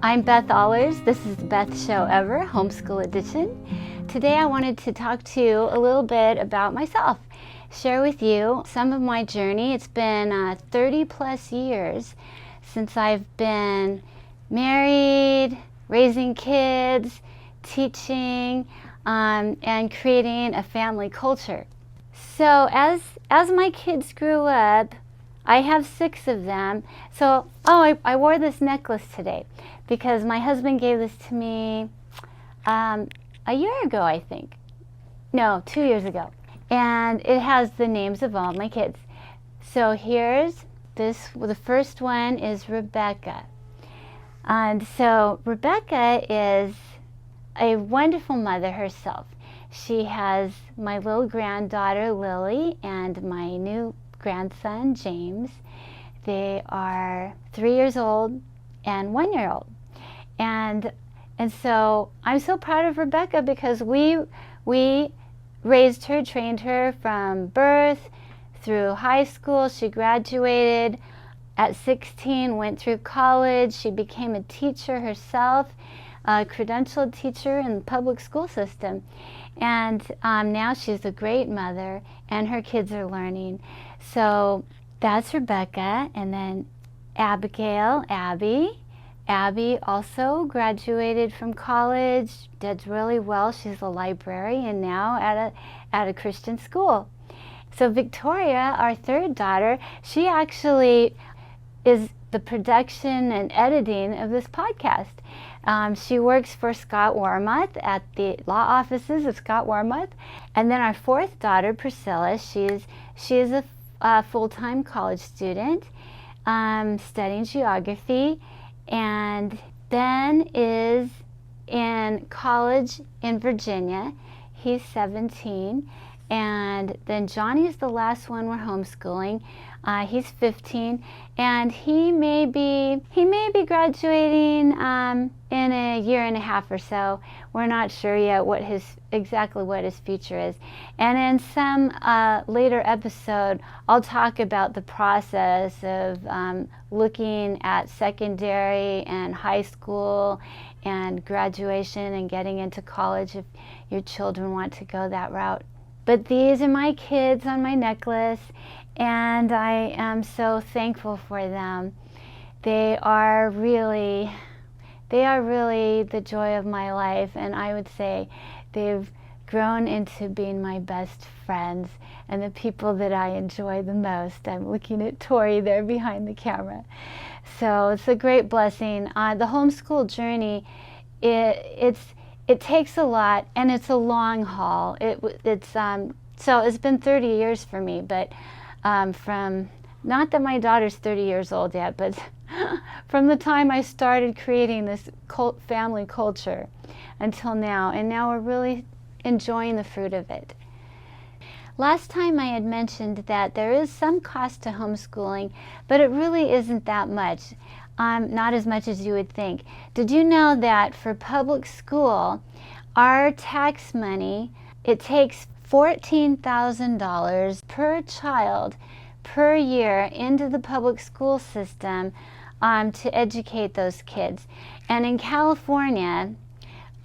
I'm Beth Allers. This is the Best Show Ever, Homeschool Edition. Today I wanted to talk to you a little bit about myself, share with you some of my journey. It's been 30 plus years since I've been married, raising kids, teaching, and creating a family culture. So as my kids grew up, I have 6 of them. So, I wore this necklace today because my husband gave this to me a year ago, I think. No, 2 years ago. And it has the names of all my kids. So here's this. The first one is Rebecca. And so Rebecca is a wonderful mother herself. She has my little granddaughter, Lily, and my new grandson, James. They are 3 years old and 1 year old. And so I'm so proud of Rebecca because we raised her, trained her from birth through high school. She graduated at 16, went through college. She became a teacher herself, a credentialed teacher in the public school system. And now she's a great mother, and her kids are learning. So that's Rebecca. And then Abigail, Abby. Abby also graduated from college, did really well. She's a librarian now at a Christian school. So Victoria, our third daughter, she actually is the production and editing of this podcast. She works for Scott Warmoth at the law offices of Scott Warmoth. And then our fourth daughter, Priscilla, she is a full-time college student studying geography, and Ben is in college in Virginia. He's 17. And then Johnny is the last one we're homeschooling. He's 15, and he may be graduating in a year and a half or so. We're not sure yet exactly what his future is. And in some later episode, I'll talk about the process of looking at secondary and high school and graduation and getting into college if your children want to go that route. But these are my kids on my necklace, and I am so thankful for them. They are really the joy of my life, and I would say they've grown into being my best friends and the people that I enjoy the most. I'm looking at Tori there behind the camera. So it's a great blessing. The homeschool journey, it takes a lot, and it's a long haul. So it's been 30 years for me, but from, not that my daughter's 30 years old yet, but from the time I started creating this family culture until now, and now we're really enjoying the fruit of it. Last time I had mentioned that there is some cost to homeschooling, but it really isn't that much. Not as much as you would think. Did you know that for public school, our tax money, it takes $14,000 per child per year into the public school system to educate those kids. And in California,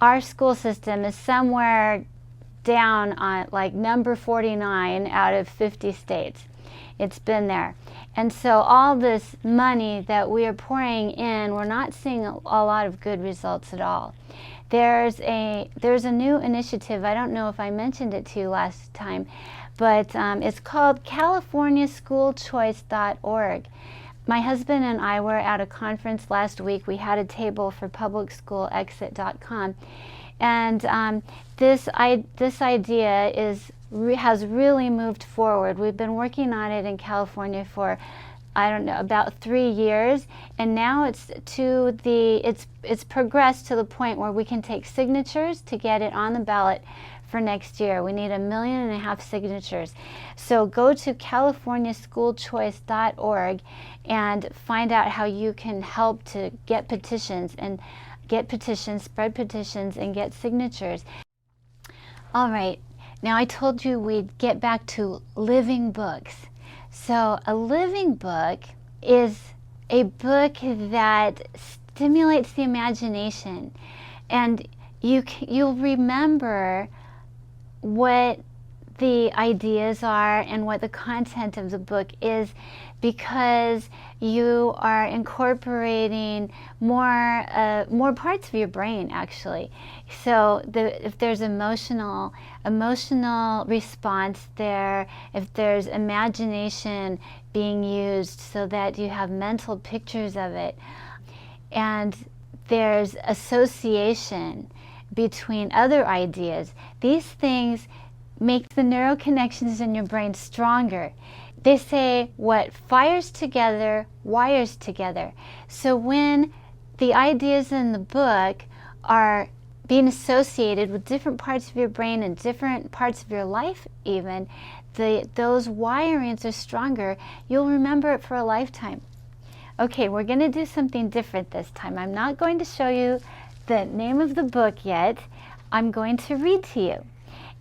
our school system is somewhere down on like number 49 out of 50 states. It's been there. And so all this money that we are pouring in, we're not seeing a lot of good results at all. There's a new initiative. I don't know if I mentioned it to you last time, but it's called CaliforniaSchoolChoice.org. My husband and I were at a conference last week. We had a table for publicschoolexit.com, and this idea has really moved forward. We've been working on it in California for, I don't know, about 3 years, and now it's progressed to the point where we can take signatures to get it on the ballot for next year. We need 1.5 million signatures. So go to CaliforniaSchoolChoice.org and find out how you can help to get petitions, spread petitions, and get signatures. All right. Now, I told you we'd get back to living books. So a living book is a book that stimulates the imagination, and you'll remember what the ideas are and what the content of the book is, because you are incorporating more parts of your brain, actually. So if there's emotional response there, if there's imagination being used so that you have mental pictures of it, and there's association between other ideas, these things make the neural connections in your brain stronger. They say what fires together wires together. So when the ideas in the book are being associated with different parts of your brain and different parts of your life even, those wirings are stronger. You'll remember it for a lifetime. Okay, we're going to do something different this time. I'm not going to show you the name of the book yet. I'm going to read to you.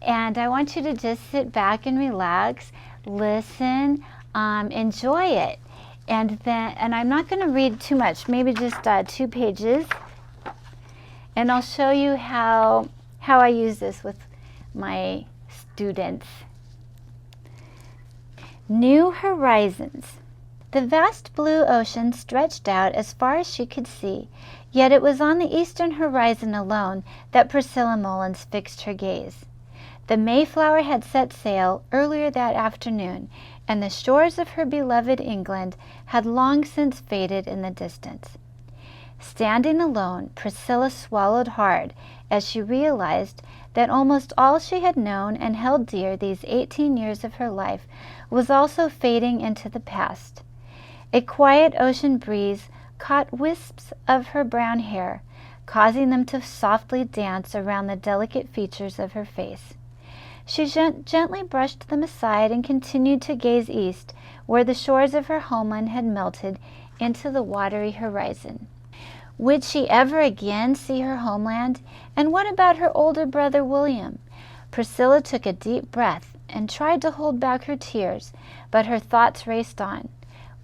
And I want you to just sit back and relax, listen, enjoy it. And I'm not going to read too much, maybe just 2 pages. And I'll show you how I use this with my students. New Horizons. The vast blue ocean stretched out as far as she could see, yet it was on the eastern horizon alone that Priscilla Mullins fixed her gaze. The Mayflower had set sail earlier that afternoon, and the shores of her beloved England had long since faded in the distance. Standing alone, Priscilla swallowed hard as she realized that almost all she had known and held dear these 18 years of her life was also fading into the past. A quiet ocean breeze caught wisps of her brown hair, causing them to softly dance around the delicate features of her face. She gently brushed them aside and continued to gaze east, where the shores of her homeland had melted into the watery horizon. Would she ever again see her homeland? And what about her older brother William? Priscilla took a deep breath and tried to hold back her tears, but her thoughts raced on.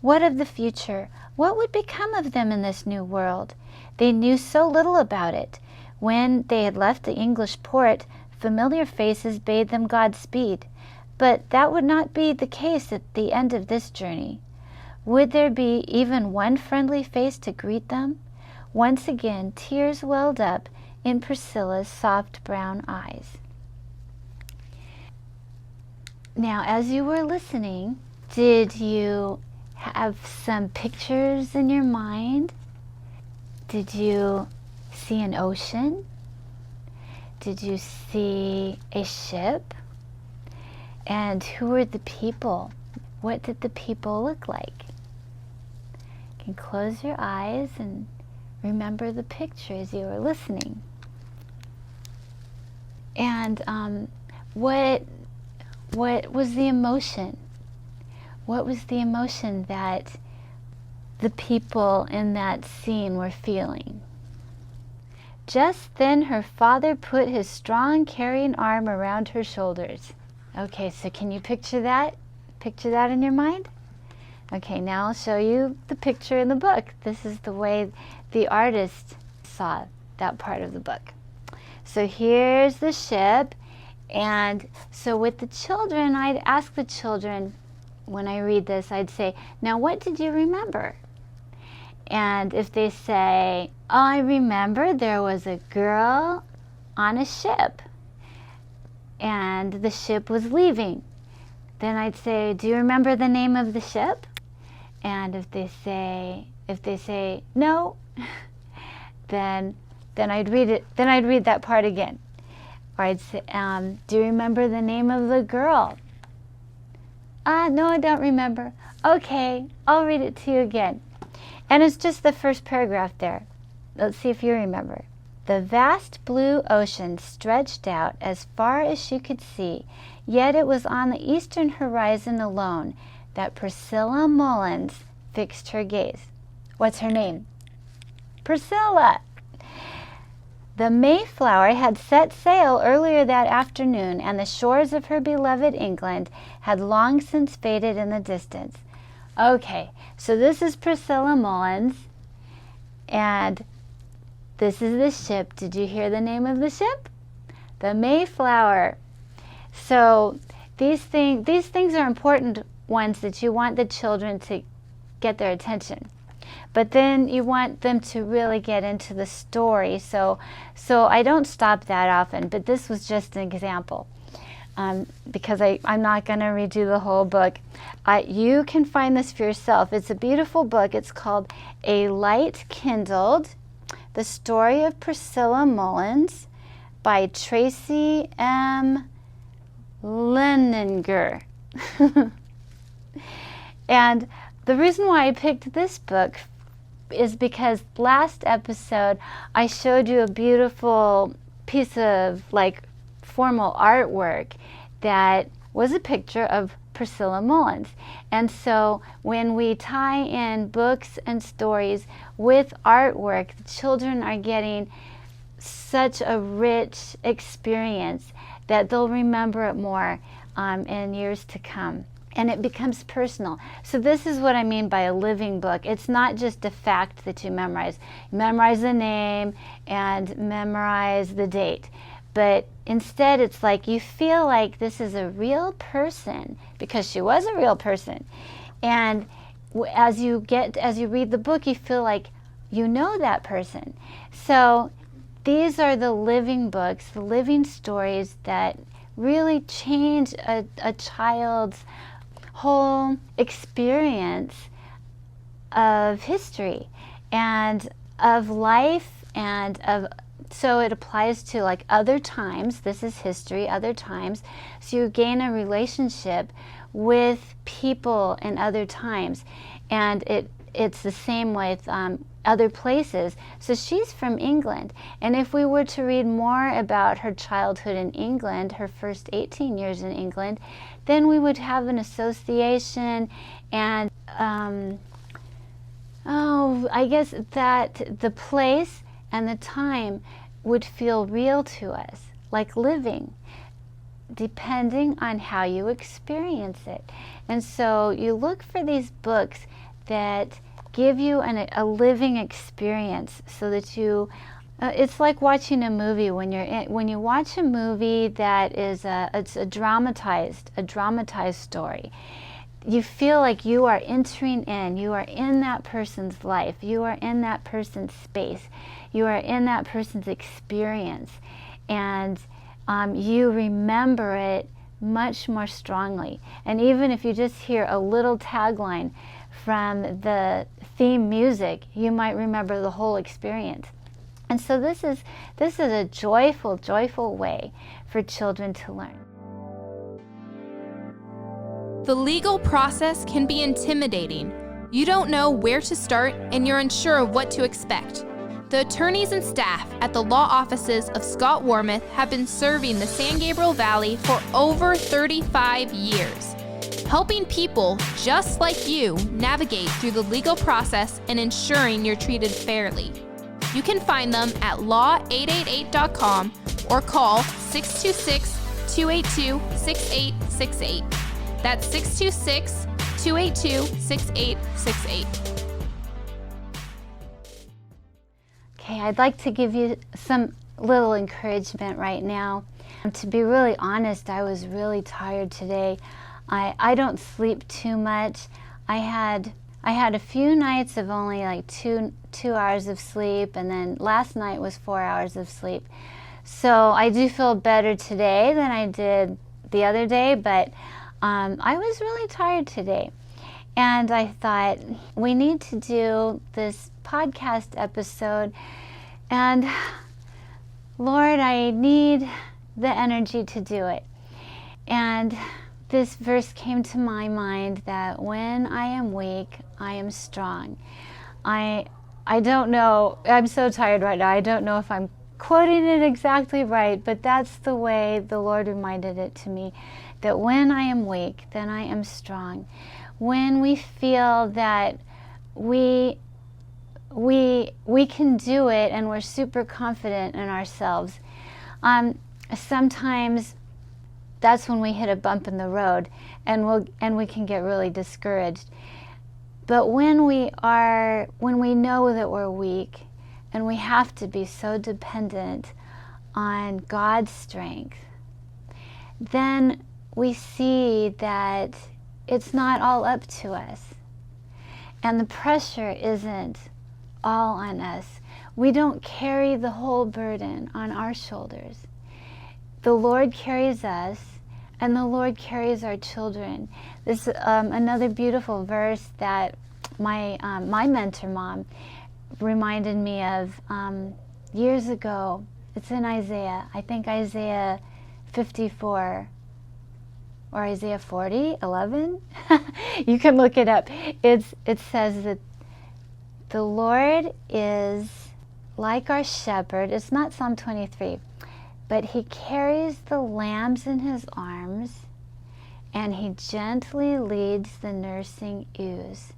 What of the future? What would become of them in this new world? They knew so little about it. When they had left the English port, familiar faces bade them Godspeed, but that would not be the case at the end of this journey. Would there be even one friendly face to greet them? Once again, tears welled up in Priscilla's soft brown eyes. Now, as you were listening, did you have some pictures in your mind? Did you see an ocean? Did you see a ship? And who were the people? What did the people look like? You can close your eyes and remember the picture as you were listening. And what was the emotion? What was the emotion that the people in that scene were feeling? Just then her father put his strong carrying arm around her shoulders. Okay, so can you picture that? Picture that in your mind? Okay, now I'll show you the picture in the book. This is the way the artist saw that part of the book. So here's the ship, and so with the children, I'd ask the children, when I read this, I'd say, now what did you remember? And if they say, oh, I remember there was a girl on a ship and the ship was leaving, then I'd say, do you remember the name of the ship? And if they say no, then I'd read it. Then I'd read that part again. Or I'd say, do you remember the name of the girl? No, I don't remember. Okay, I'll read it to you again. And it's just the first paragraph there. Let's see if you remember. The vast blue ocean stretched out as far as she could see, yet it was on the eastern horizon alone that Priscilla Mullins fixed her gaze. What's her name? Priscilla. The Mayflower had set sail earlier that afternoon, and the shores of her beloved England had long since faded in the distance. Okay, so this is Priscilla Mullins, And this is the ship. Did you hear the name of the ship? The Mayflower. So these things are important ones that you want the children to get their attention. But then you want them to really get into the story. So I don't stop that often, but this was just an example. Because I'm not going to redo the whole book. You can find this for yourself. It's a beautiful book. It's called A Light Kindled, The Story of Priscilla Mullins by Tracy M. Leninger. And the reason why I picked this book is because last episode I showed you a beautiful piece of formal artwork that was a picture of Priscilla Mullins. And so when we tie in books and stories with artwork, the children are getting such a rich experience that they'll remember it more in years to come. And it becomes personal. So this is what I mean by a living book. It's not just a fact that you memorize. Memorize the name and memorize the date. But instead it's like you feel like this is a real person because she was a real person. And as you read the book, you feel like you know that person. So these are the living books, the living stories that really change a child's whole experience of history and of life, and so it applies to other times. This is history, other times. So you gain a relationship with people in other times, and it's the same with other places. So she's from England, and if we were to read more about her childhood in England, her first 18 years in England, then we would have an association, and I guess that the place and the time would feel real to us, like living, depending on how you experience it. And so you look for these books that give you a living experience, so that you it's like watching a movie. When you watch a movie that is it's a dramatized story, you feel like you are entering in, you are in that person's life, you are in that person's space, you are in that person's experience, and you remember it much more strongly. And even if you just hear a little tagline from the theme music, you might remember the whole experience. And so this is a joyful way for children to learn. The legal process can be intimidating. You don't know where to start, and you're unsure of what to expect. The attorneys and staff at the law offices of Scott Wormuth have been serving the San Gabriel Valley for over 35 years, helping people just like you navigate through the legal process and ensuring you're treated fairly. You can find them at law888.com or call 626-282-6868. That's 626-282-6868. Okay, I'd like to give you some little encouragement right now. To be really honest, I was really tired today. I don't sleep too much. I had a few nights of only two hours of sleep, and then last night was 4 hours of sleep. So I do feel better today than I did the other day, but I was really tired today. And I thought, we need to do this podcast episode, and Lord, I need the energy to do it. And this verse came to my mind, that when I am weak, I am strong. I don't know, I'm so tired right now, I don't know if I'm quoting it exactly right, but that's the way the Lord reminded it to me, that when I am weak, then I am strong. When we feel that we can do it and we're super confident in ourselves, sometimes that's when we hit a bump in the road, and we can get really discouraged. But when we know that we're weak and we have to be so dependent on God's strength, then we see that it's not all up to us. And the pressure isn't all on us. We don't carry the whole burden on our shoulders. The Lord carries us, and the Lord carries our children. This is another beautiful verse that my mentor mom reminded me of years ago. It's in Isaiah. I think Isaiah 54 or Isaiah 40:11. You can look it up. It says that the Lord is like our shepherd. It's not Psalm 23, but he carries the lambs in his arms, and he gently leads the nursing ewes.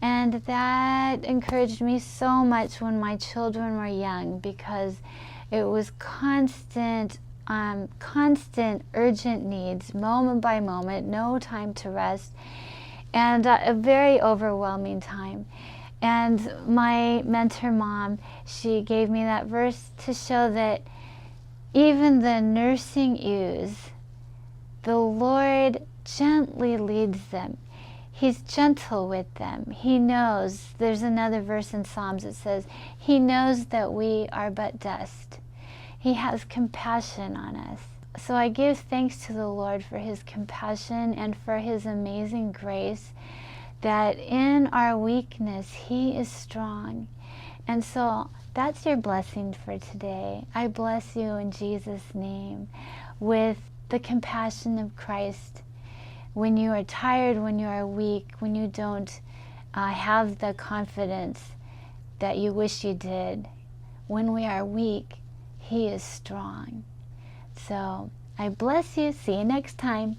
And that encouraged me so much when my children were young, because it was constant, urgent needs, moment by moment, no time to rest, and a very overwhelming time. And my mentor mom, she gave me that verse to show that even the nursing ewes, the Lord gently leads them. He's gentle with them. He knows. There's another verse in Psalms that says, he knows that we are but dust. He has compassion on us. So I give thanks to the Lord for his compassion and for his amazing grace, that in our weakness, he is strong. And so that's your blessing for today. I bless you in Jesus' name with the compassion of Christ. When you are tired, when you are weak, when you don't have the confidence that you wish you did, when we are weak, he is strong. So I bless you. See you next time.